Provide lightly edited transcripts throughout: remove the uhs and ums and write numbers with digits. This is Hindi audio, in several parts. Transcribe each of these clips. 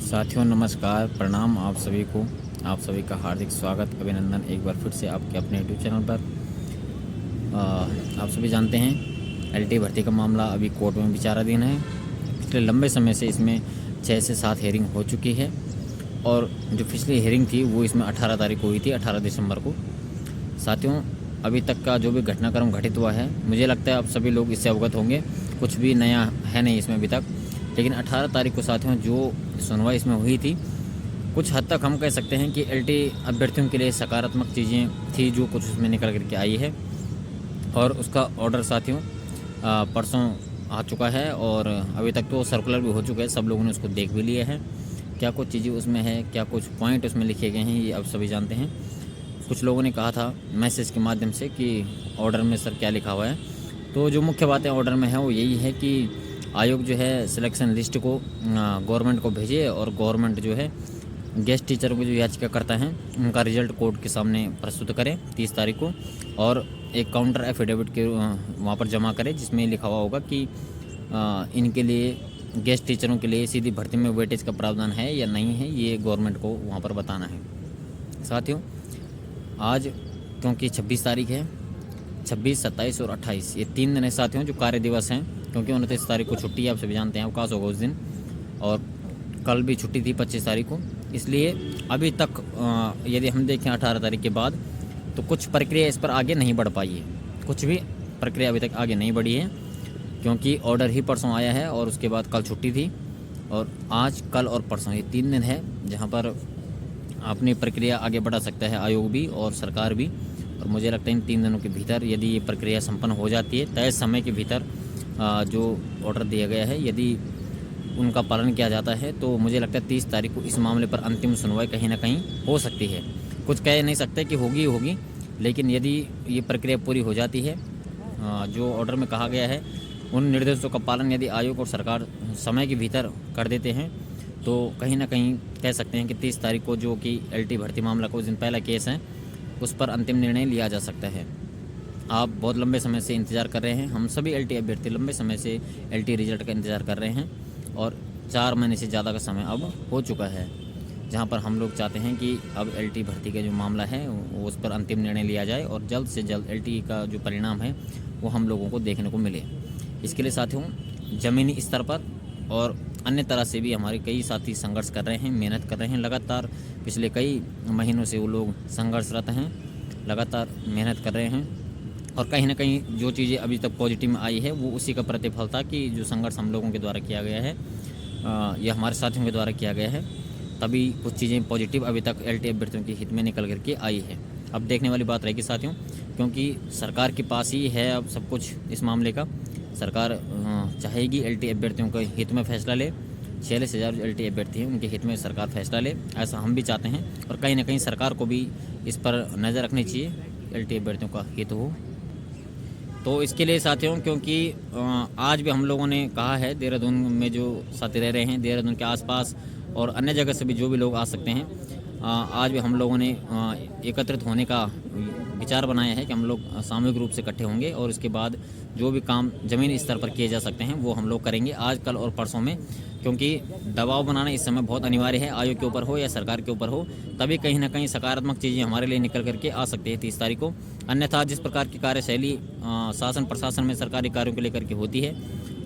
साथियों नमस्कार, प्रणाम आप सभी को। आप सभी का हार्दिक स्वागत, अभिनंदन एक बार फिर से आपके अपने यूट्यूब चैनल पर। आप सभी जानते हैं एलटी भर्ती का मामला अभी कोर्ट में विचाराधीन है। पिछले लंबे समय से इसमें 6 से 7 हेयरिंग हो चुकी है और जो पिछली हेयरिंग थी वो इसमें 18 तारीख को हुई थी, 18 दिसंबर को। साथियों अभी तक का जो भी घटनाक्रम घटित हुआ है, मुझे लगता है आप सभी लोग इससे अवगत होंगे। कुछ भी नया है नहीं इसमें अभी तक, लेकिन 18 तारीख को साथियों जो सुनवाई इसमें हुई थी, कुछ हद तक हम कह सकते हैं कि एलटी अभ्यर्थियों के लिए सकारात्मक चीज़ें थी जो कुछ उसमें निकल करके आई है। और उसका ऑर्डर साथियों परसों आ चुका है और अभी तक तो सर्कुलर भी हो चुका है, सब लोगों ने उसको देख भी लिया है। क्या कुछ चीज़ें उसमें है, क्या कुछ पॉइंट उसमें लिखे गए हैं, ये आप सभी जानते हैं। कुछ लोगों ने कहा था मैसेज के माध्यम से कि ऑर्डर में सर क्या लिखा हुआ है, तो जो मुख्य बातें ऑर्डर में है वो यही है कि आयोग जो है सिलेक्शन लिस्ट को गवर्नमेंट को भेजे और गवर्नमेंट जो है गेस्ट टीचरों की जो याचिका करता है उनका रिजल्ट कोर्ट के सामने प्रस्तुत करें 30 तारीख को, और एक काउंटर एफिडेविट के वहाँ पर जमा करें जिसमें लिखा हुआ होगा कि इनके लिए गेस्ट टीचरों के लिए सीधी भर्ती में वेटेज का प्रावधान है या नहीं है, ये गवर्नमेंट को वहाँ पर बताना है। साथियों आज क्योंकि 26 तारीख है, 26, 27 और 28 ये 3 दिन है साथियों जो कार्य दिवस हैं, क्योंकि 29 तारीख को छुट्टी है, आप सभी जानते हैं, अवकाश होगा उस दिन, और कल भी छुट्टी थी 25 तारीख को। इसलिए अभी तक यदि हम देखें 18 तारीख के बाद तो कुछ प्रक्रिया इस पर आगे नहीं बढ़ पाई है, कुछ भी प्रक्रिया अभी तक आगे नहीं बढ़ी है, क्योंकि ऑर्डर ही परसों आया है और उसके बाद कल छुट्टी थी, और आज कल और परसों ये 3 दिन है जहाँ पर अपनी प्रक्रिया आगे बढ़ा सकता है आयोग भी और सरकार भी। और मुझे लगता है इन 3 दिनों के भीतर यदि ये प्रक्रिया संपन्न हो जाती है, तय समय के भीतर जो ऑर्डर दिया गया है यदि उनका पालन किया जाता है, तो मुझे लगता है 30 तारीख को इस मामले पर अंतिम सुनवाई कहीं ना कहीं हो सकती है। कुछ कह नहीं सकते कि होगी होगी, लेकिन यदि ये प्रक्रिया पूरी हो जाती है, जो ऑर्डर में कहा गया है उन निर्देशों का पालन यदि आयोग और सरकार समय के भीतर कर देते हैं, तो कहीं ना कहीं कह सकते हैं कि 30 तारीख को जो कि एलटी भर्ती मामला का उस दिन पहला केस है उस पर अंतिम निर्णय लिया जा सकता है। आप बहुत लंबे समय से इंतज़ार कर रहे हैं, हम सभी एलटी अभ्यर्थी लंबे समय से एलटी रिजल्ट का इंतज़ार कर रहे हैं और 4 महीने से ज़्यादा का समय अब हो चुका है, जहां पर हम लोग चाहते हैं कि अब एलटी भर्ती का जो मामला है वो उस पर अंतिम निर्णय लिया जाए और जल्द से जल्द एलटी का जो परिणाम है वो हम लोगों को देखने को मिले। इसके लिए साथियों ज़मीनी स्तर पर और अन्य तरह से भी हमारे कई साथी संघर्ष कर रहे हैं, मेहनत कर रहे हैं। लगातार पिछले कई महीनों से वो लोग संघर्षरत हैं, लगातार मेहनत कर रहे हैं, और कहीं ना कहीं जो चीज़ें अभी तक पॉजिटिव में आई है वो उसी का प्रतिफल था कि जो संघर्ष हम लोगों के द्वारा किया गया है, यह हमारे साथियों के द्वारा किया गया है, तभी कुछ चीज़ें पॉजिटिव अभी तक एलटी अभ्यर्थियों के हित में निकल करके आई है। अब देखने वाली बात रहेगी साथियों, क्योंकि सरकार के पास ही है अब सब कुछ इस मामले का। सरकार चाहेगी एलटी अभ्यर्थियों के हित में फैसला ले, 46,000 एलटी अभ्यर्थी हैं उनके हित में सरकार फैसला ले, ऐसा हम भी चाहते हैं, और कहीं ना कहीं सरकार को भी इस पर नज़र रखनी चाहिए, एलटी अभ्यर्थियों का हित हो। तो इसके लिए साथियों, क्योंकि आज भी हम लोगों ने कहा है, देहरादून में जो साथी रह रहे हैं, देहरादून के आसपास और अन्य जगह से भी जो भी लोग आ सकते हैं, आज भी हम लोगों ने एकत्रित होने का विचार बनाया है कि हम लोग सामूहिक रूप से इकट्ठे होंगे और उसके बाद जो भी काम ज़मीनी स्तर पर किए जा सकते हैं वो हम लोग करेंगे आज, कल और परसों में, क्योंकि दबाव बनाना इस समय बहुत अनिवार्य है, आयोग के ऊपर हो या सरकार के ऊपर हो, तभी कहीं ना कहीं सकारात्मक चीज़ें हमारे लिए निकल करके आ सकती है 30 तारीख को। अन्यथा जिस प्रकार की कार्यशैली शासन प्रशासन में सरकारी कार्यों को लेकर के होती है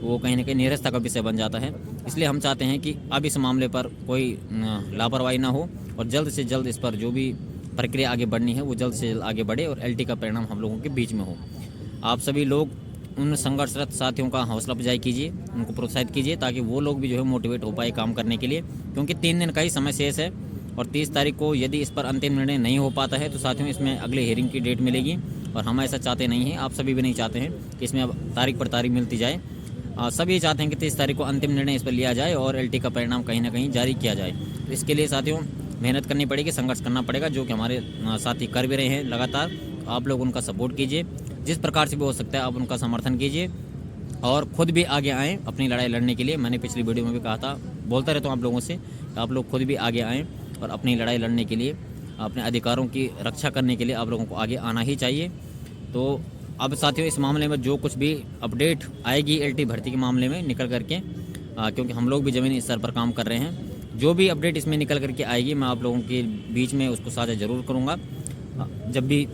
वो कहीं ना कहीं निरस्ता का विषय बन जाता है। इसलिए हम चाहते हैं कि अब इस मामले पर कोई लापरवाही ना हो और जल्द से जल्द इस पर जो भी प्रक्रिया आगे बढ़नी है वो जल्द से जल्द आगे बढ़े और एलटी का परिणाम हम लोगों के बीच में हो। आप सभी लोग उन संघर्षरत साथियों का हौसला अफजाई कीजिए, उनको प्रोत्साहित कीजिए, ताकि वो लोग भी जो है मोटिवेट हो पाए काम करने के लिए, क्योंकि 3 दिन का ही समय शेष है और 30 तारीख को यदि इस पर अंतिम निर्णय नहीं हो पाता है तो साथियों इसमें अगले हेयरिंग की डेट मिलेगी, और हम ऐसा चाहते नहीं हैं, आप सभी भी नहीं चाहते हैं कि इसमें अब तारीख पर तारीख मिलती जाए। सभी चाहते हैं कि 30 तारीख को अंतिम निर्णय इस पर लिया जाए और एलटी का परिणाम कहीं ना कहीं जारी किया जाए। तो इसके लिए साथियों मेहनत करनी पड़ेगी, संघर्ष करना पड़ेगा, जो कि हमारे साथी कर भी रहे हैं लगातार। आप लोग उनका सपोर्ट कीजिए, जिस प्रकार से भी हो सकता है आप उनका समर्थन कीजिए और ख़ुद भी आगे आएँ अपनी लड़ाई लड़ने के लिए। मैंने पिछली वीडियो में भी कहा था, बोलता रहता हूँ आप लोगों से, आप लोग खुद भी आगे आएँ और अपनी लड़ाई लड़ने के लिए, अपने अधिकारों की रक्षा करने के लिए आप लोगों को आगे आना ही चाहिए। तो अब साथियों इस मामले में जो कुछ भी अपडेट आएगी एलटी भर्ती के मामले में निकल करके, क्योंकि हम लोग भी ज़मीनी स्तर पर काम कर रहे हैं, जो भी अपडेट इसमें निकल करके आएगी मैं आप लोगों के बीच में उसको साझा ज़रूर करूँगा। जब भी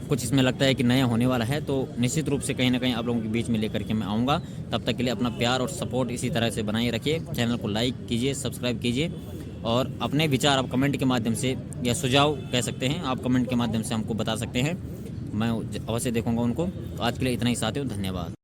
कुछ इसमें लगता है कि नया होने वाला है तो निश्चित रूप से कहीं ना कहीं आप लोगों के बीच में लेकर के मैं आऊँगा। तब तक के लिए अपना प्यार और सपोर्ट इसी तरह से बनाए रखिए। चैनल को लाइक कीजिए, सब्सक्राइब कीजिए और अपने विचार आप कमेंट के माध्यम से या सुझाव कह सकते हैं, आप कमेंट के माध्यम से हमको बता सकते हैं। मैं अवश्य देखूँगा उनको। तो आज के लिए इतना ही साथियों, धन्यवाद।